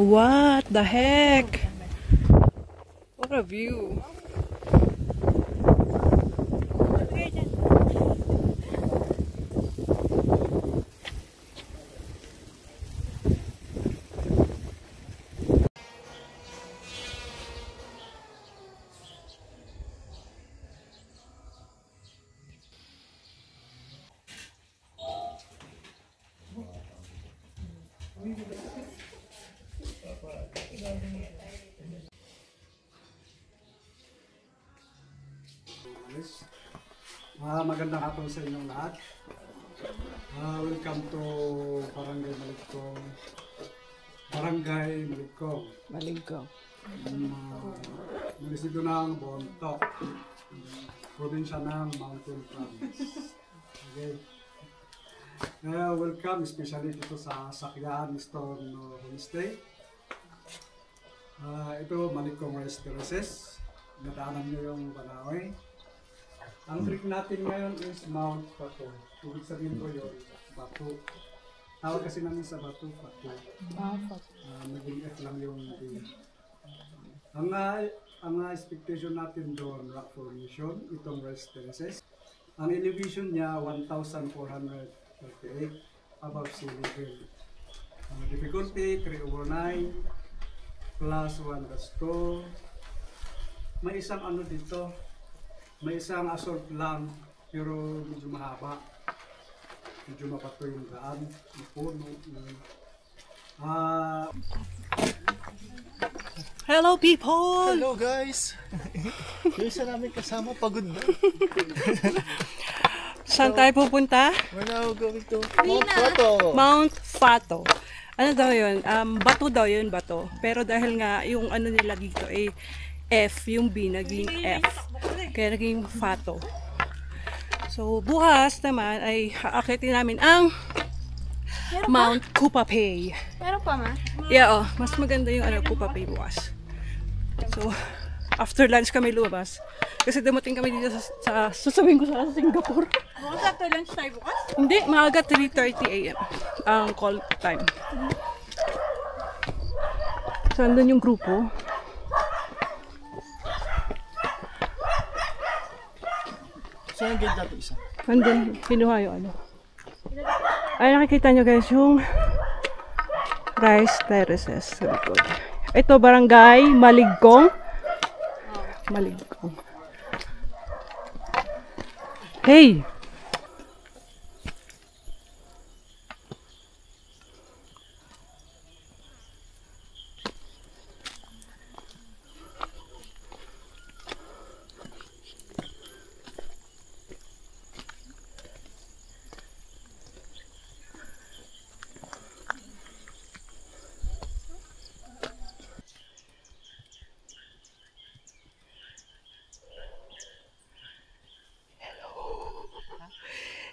What the heck? What a view. Magandang hapon sa inyong lahat. Welcome to Barangay Maligkong. Barangay Maligkong. Maligkong. Munisipyo ng Bontoc. Probinsya ng Mountain Province. Okay. Welcome especially dito sa Sakyaan Stone Homestay. Ito Maligkong Rice Terraces. Nadaanan nyo yung Banaoy. Ang trip natin ngayon is Mount Fato. Ibig sabihin ko yun, Bato. Tawag kasi namin sa Bato, Fato. Naging F lang yung thing. Ang expectation natin doon, rock formation, itong rice terraces. Ang elevation niya, 1,438 above sea level. Difficulty, 3/9, plus 1/2. May isang ano dito, may isang assault lang, pero medyo mahaba. Medyo mapato yung daan, yung puno. Hello people! Hello guys! Yung isa namin kasama, pagod na. Saan tayo pupunta? We're now going to Mount Fato. Mount Fato. Ano daw yun? Bato daw yun, bato. Pero dahil nga yung ano nila dito ay F, yung B naging F. Kaya naging Fato. So bukas naman ay aakitin namin ang Mount Kupapay. Meron pa ma? Yeah, mas maganda yung Kupapay bukas. So after lunch kami lumabas. Kasi dumating kami dito sa sasabihin ko sa Singapore. Bukas after lunch tayo bukas? Hindi, maaga 3:30 AM ang call time. So andun yung grupo. Saan yung gate natin isa? Andun, kinuha yung ano. Ay, nakikita nyo guys yung rice terraces sa likod. Ito, Barangay Maligkong. Maligkong. Hey!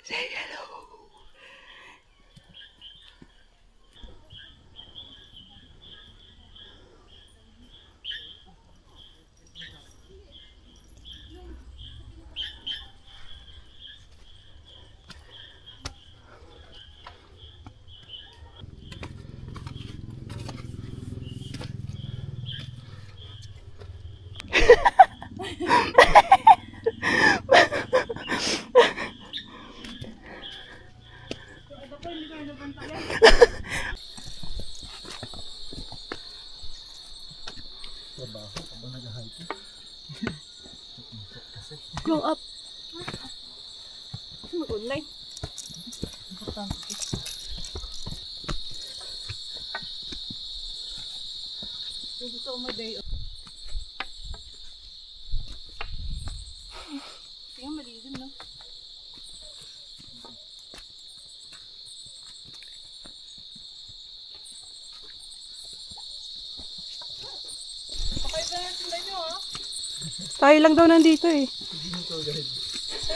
Say hello. Go up. Mag-online. Gusto ko mag-day off. Kaya malilim, no? Okay ba natin ba nyo, ha? Tayo lang daw nandito eh.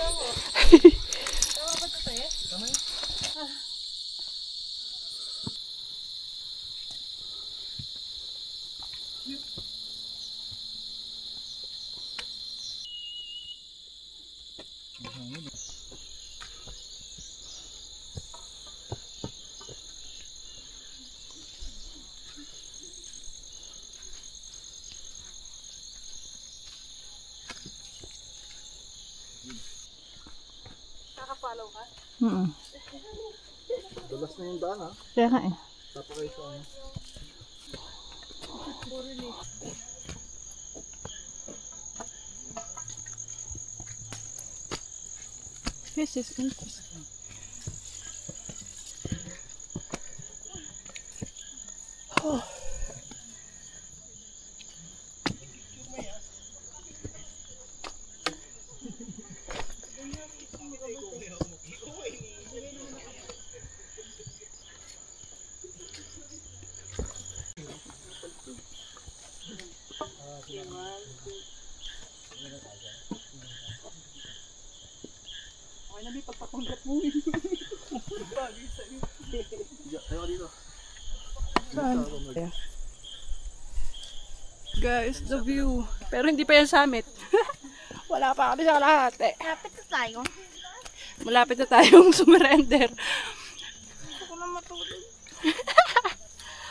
Tama ba ito tayo? Tama yun. Dulas na yung daan ha. Kaya nga eh. Tapos kayo sa ano. This is interesting. Oh. Ayaw dito. Saan? Guys, the view. Pero hindi pa yan summit. Wala pa kami sa kalahati. Lapit na tayo. Malapit na tayong sumurrender. Gusto ko na matulog.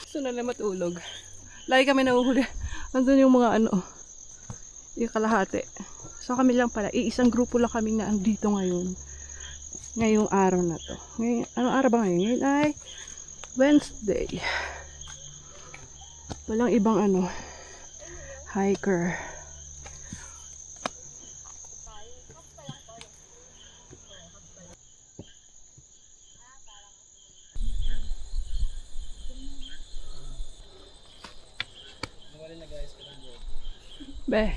Gusto na lang matulog. Lagi kami nahuhuli. Andun yung mga ano, yung kalahati. So kami lang pala, iisang grupo lang kami na andito ngayon. Ngayong araw na to. Ngayon, anong araw ba ngayon? Ngayon ay Wednesday. Walang ibang ano, hiker. Be.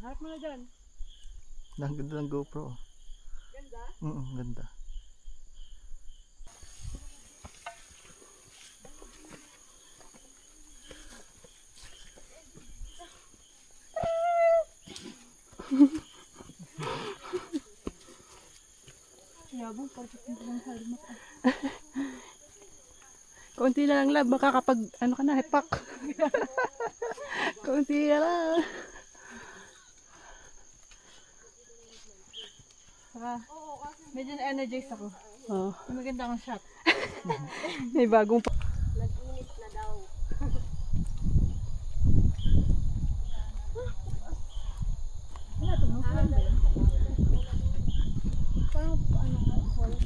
Harap mo na dyan. Ang ganda ng GoPro. Ganda? Ganda. Konti na lang lab, makakapag ano ka na, hepak. Konti na lang. Saka, medyo na-energize ako. Oh, Maganda akong shot. may bagong pa. Nag-init na daw. Wala to, no? Parang ano nga, falls.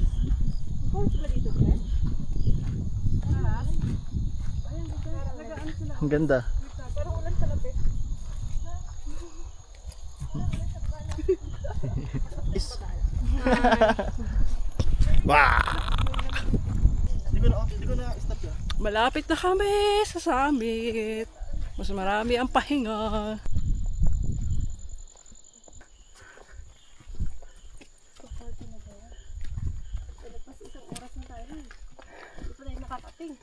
Falls ba dito, Brett? Ang ganda. Parang ulan sa lapit. Hindi ko na stop yan. Malapit na kami sa summit. Mas marami ang pahinga. Mas isang oras na tayo. Hindi pa tayo makakating.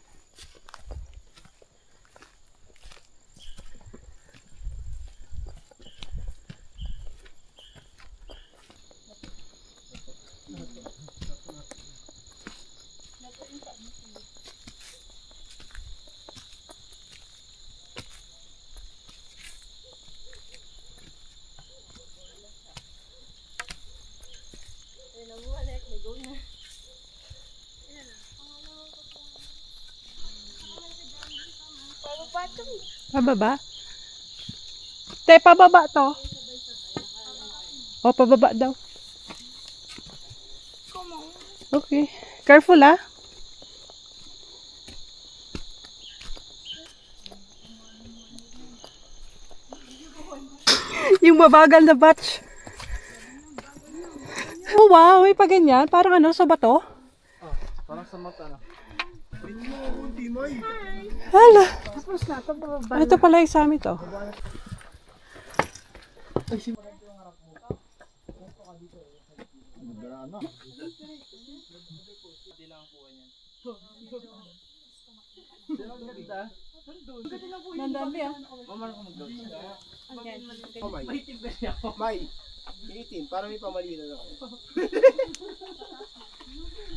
Pababa? Te, pababa to. O, pababa daw. Okay. Careful ah. Yung mabagal na batch. Oh wow, may pa ganyan. Parang ano, sa bato. Parang sa mata na. Hala. Ito pala yung summit oh. Nandami ah. May, initin, para may pamalino na ako.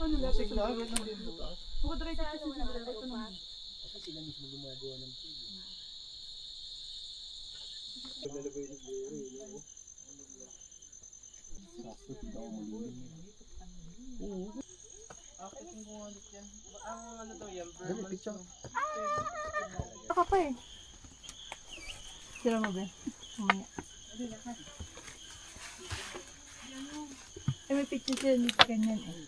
Musik na? Kasi sila mismo gumagawa ng TV. Ang ano daw yan, Dali, picture. Ako pa eh. Sira mo ba? Mamaya. Eh, may picture sila nito ganyan eh.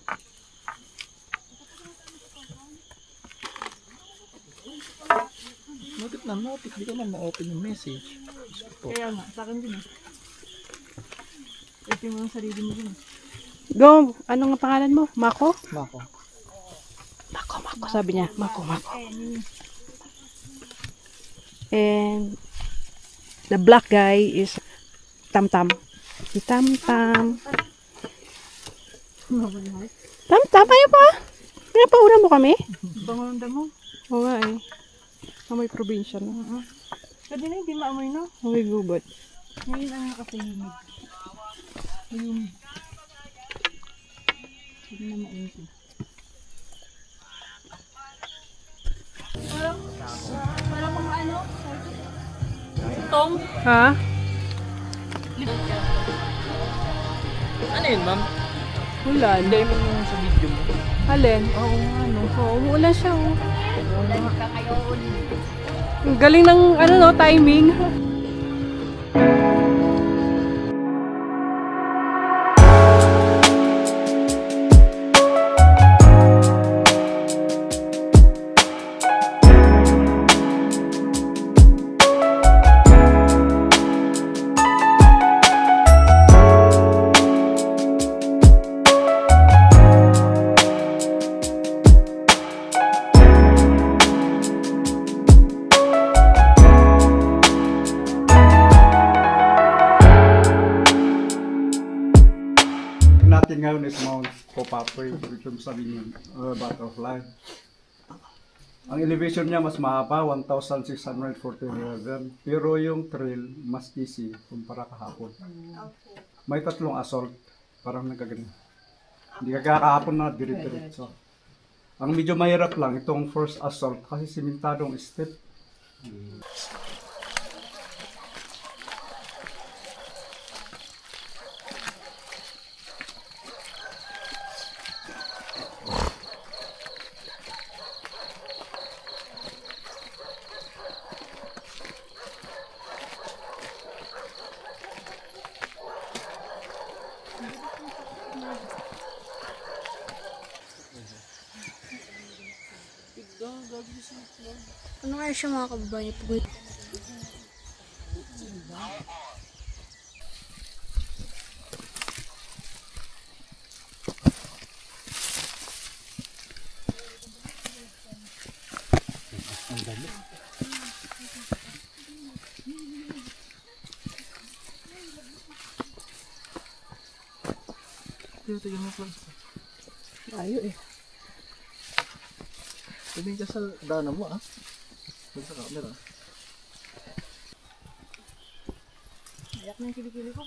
Bakit na notif? Di ka man ma-open yung message. Kaya nga, sa akin din eh. Ito mo ang sarili mo din. Go! Ano nga pangalan mo? Mako? Mako. Mako, sabi niya. Mako. And the black guy is Tam-Tam. Si Tam-Tam. Tam-Tam, ayaw pa. Pinapauna mo kami? Banganda mo. Oo nga eh. Amoy probinsya na. Pwede na hindi maamoy no? Amoy gubat. Ngayon ang nakasahimig. Ayun. Hindi na mainit. Parang mga ano? Tong. Ha? Ano yun, ma'am? Ulan. Hindi mo yung sa video mo. Alin? Oo nga no. Oo, umuulan siya oh. Ang galing ng ano no, timing. Natin ngayon is Mount Popapoy, which yung sabi niyo, butterfly. Ang elevation niya mas mahaba, 1,640 pero yung trail mas easy kumpara kahapon. May 3 assault, parang nagkagano. Hindi ka kahapon na diretso. Ang medyo mahirap lang itong first assault kasi simentadong step. Ano kaya siya mga kababayan? Pagod. Tingnan mo lang. Ayo eh. Tingin ka sa dana mo ah. Huwag sa camera. Ayak na yung kilikili ko.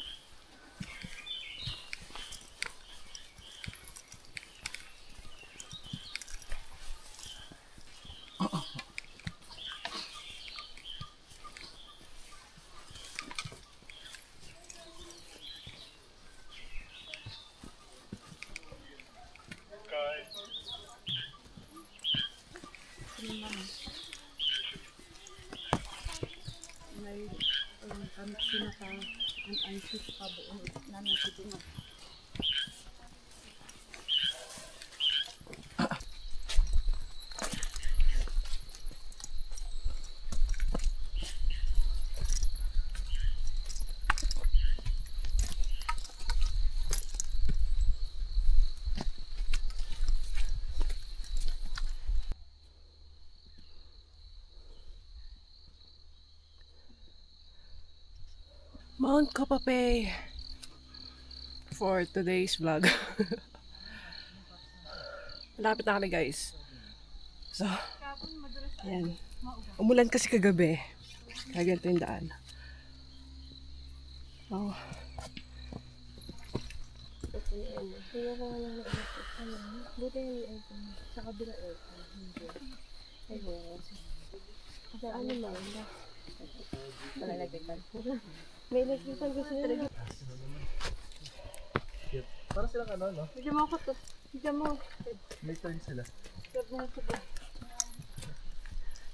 Mount Kapapay for today's vlog. Malapit na kami guys. So, ayan. Umulan kasi kagabi. Kaya ganito yung daan. Oh. Buti yung aircon. Sa kabila aircon. Hindi. Ay, wala. Kasi ano lang. Wala electrical. May electrical gusto talaga. Para silang ano, no? Bigyan mo ako to. Bigyan mo. May turn sila. Grab mo ako to.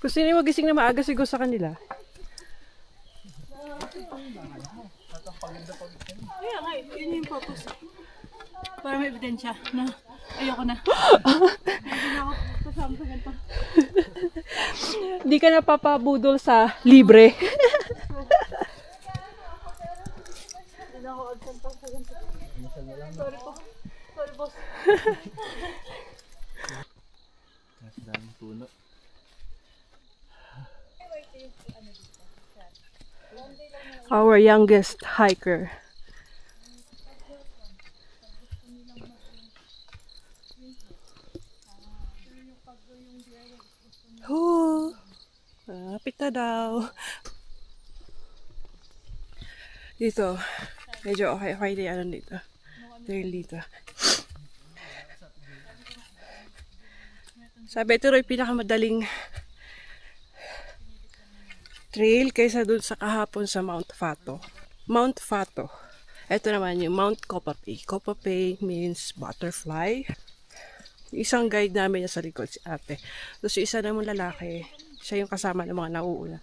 Kung sino yung magising na maaga siguro sa kanila. Kaya nga, yun yung purpose. Para may ebidensya na ayoko na. Hindi na ako kasama sa ganito. Hindi ka napapabudol sa libre. Hindi na ako agsan pa sa ganito. Sorry po. Sorry boss. Mas daming puno. Our youngest hiker. Oh, malapit na daw. Dito, medyo okay na ano dito. Trail dito. Sabi ito rin pinakamadaling trail kaysa dun sa kahapon sa Mount Fato. Mount Fato. Ito naman yung Mount Copapay. Copapay means butterfly. Isang guide namin niya sa likod, si ate. Tapos yung isa namang lalaki, siya yung kasama ng mga nauuna.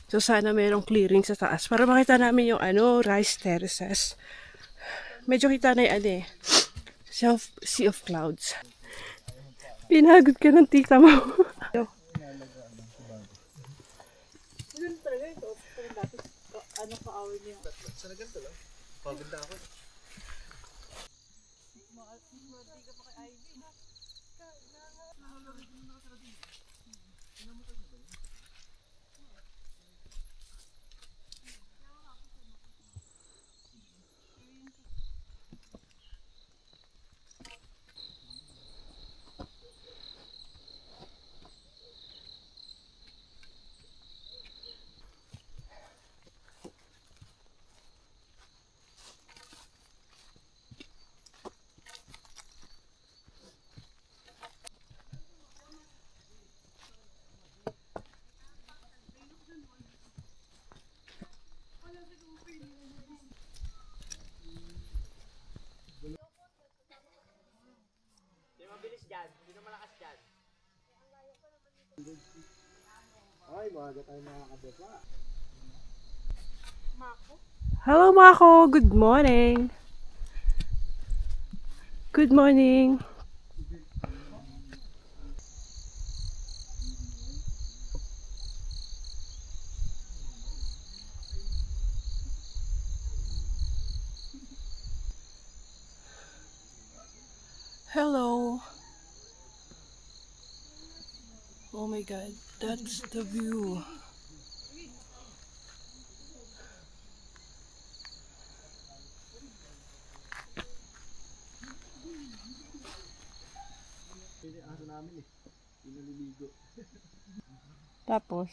So sana mayroong clearing sa taas para makita namin yung rice terraces. Medyo kita na yung sea of clouds. Pinagod ka ng tita mo. Sana ganito lang. Pagod na ako. Ay, maaga tayo makakababa. Hello Mako, good morning. Good morning. Hello. Oh my god, that's the view. Araw namin eh. Pinaliligo. Tapos,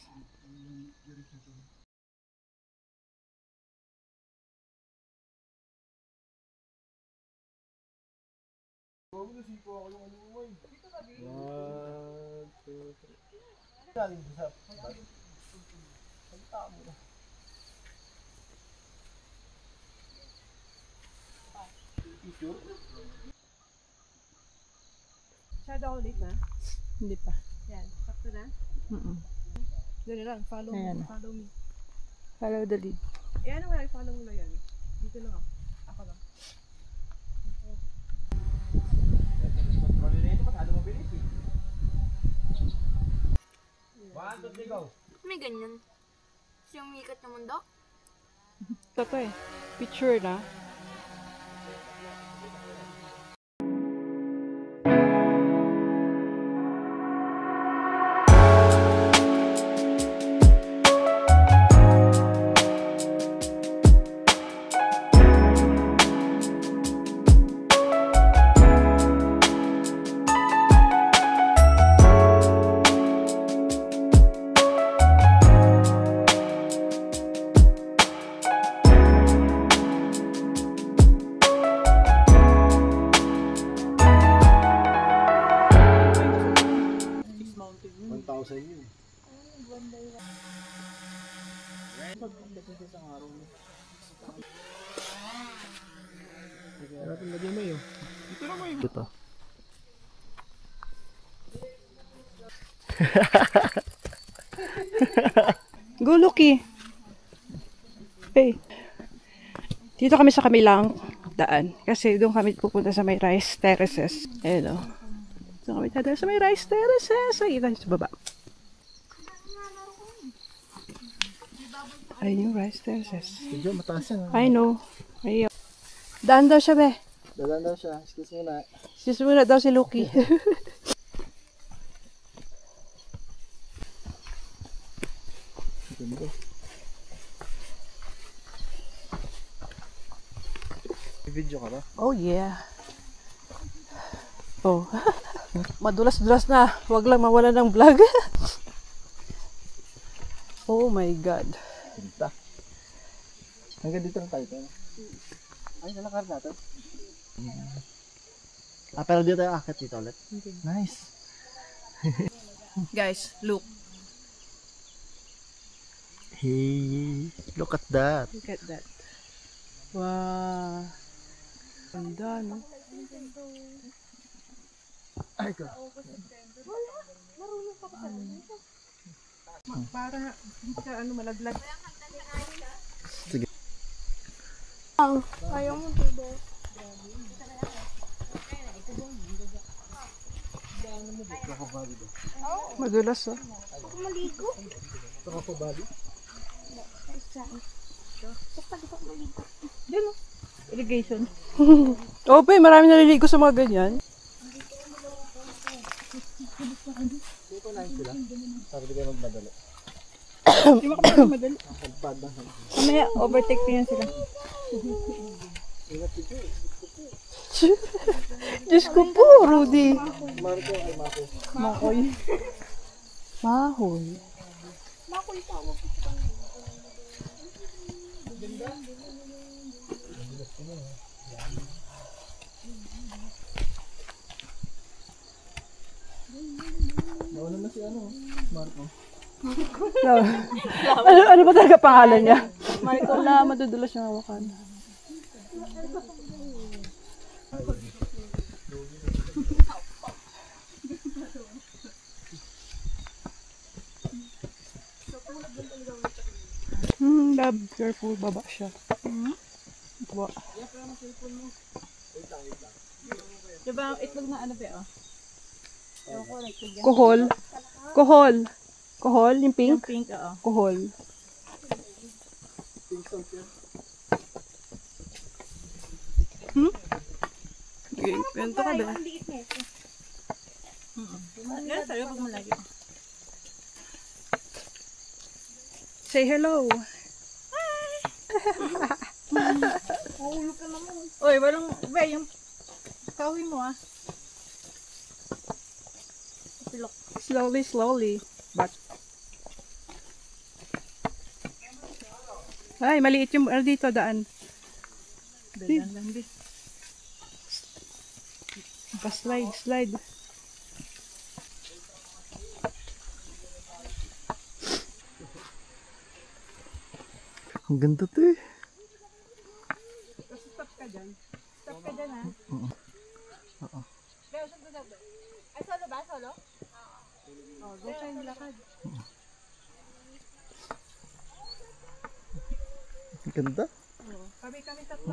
One, two, three. Galing sa salita mo. masyado ako late na? Hindi pa. Yan. Sakto na. Dali lang, follow Ayan. me. Follow me. Follow the lead. Eh, ano nga, follow mo na yan. Dito lang ako. Ako lang. May ganyan. Siyang mikat na mundo. Ito eh. Picture na. Natin lagyan mo yun. Ito. Go, Lucky. Hey. Dito kami sa kamilang daan. Kasi doon kami pupunta sa may rice terraces. Ayan o. Doon kami dadaan sa may rice terraces. Ay, kita sa baba. Ayun yung rice terraces. Medyo mataas yan. I know. Ayun. Daan daw siya, be. Dadan daw siya. Excuse me na. Sisimula daw si Lucky. Ganda. May video ka ba? Oh, yeah. Oh. Madulas-dulas na. Huwag lang mawala ng vlog. Oh my God. Ganda. Hanggang dito lang tayo. Ay, nalakar natin. Pero dito tayo akit dito ulit. Nice. Guys, look. Hey, look at that. Look at that. Wow. Ganda, no? Ay, ko. Para sa ano malaglag. Sige. Ayaw mo, diba? Madulas, oh. Ako maligo. Basta gusto ko maligo. Irrigation. Ope, marami naliligo sa mga ganyan. Dito lang sila. Para di kayo magmadali. Di ba kami madali? Pagpad lang. Mamaya, overtake pa yan sila. Diyos ko po, Rudy. Marco ay Marco. Makoy. Mahoy. Makoy tawag. Nauna na si ano, Marco. ano ba talaga pangalan niya? Michael na madudulas yung hawakan. Love, careful, baba siya. Baba. Diba ang itlog na ano ba, oh? Kuhol. Kuhol. Kuhol, yung pink? Pink, oo. Kuhol. Okay, kwento ka ba? Ang liit na ito. Yan, sa'yo pag malagi. Say hello. Mahulog ka naman. Uy, walang, ba, yung kahoy mo, ah. Pilok. Slowly, slowly. But... Ay, maliit yung ano dito, daan. Dadan lang, bis. Pa-slide, slide. Ang ganda to eh. Stop ka dyan, ha? Oo. Ay, solo ba? Solo? Oo, go tayo nilakad. Ang ganda. Kami tatlo.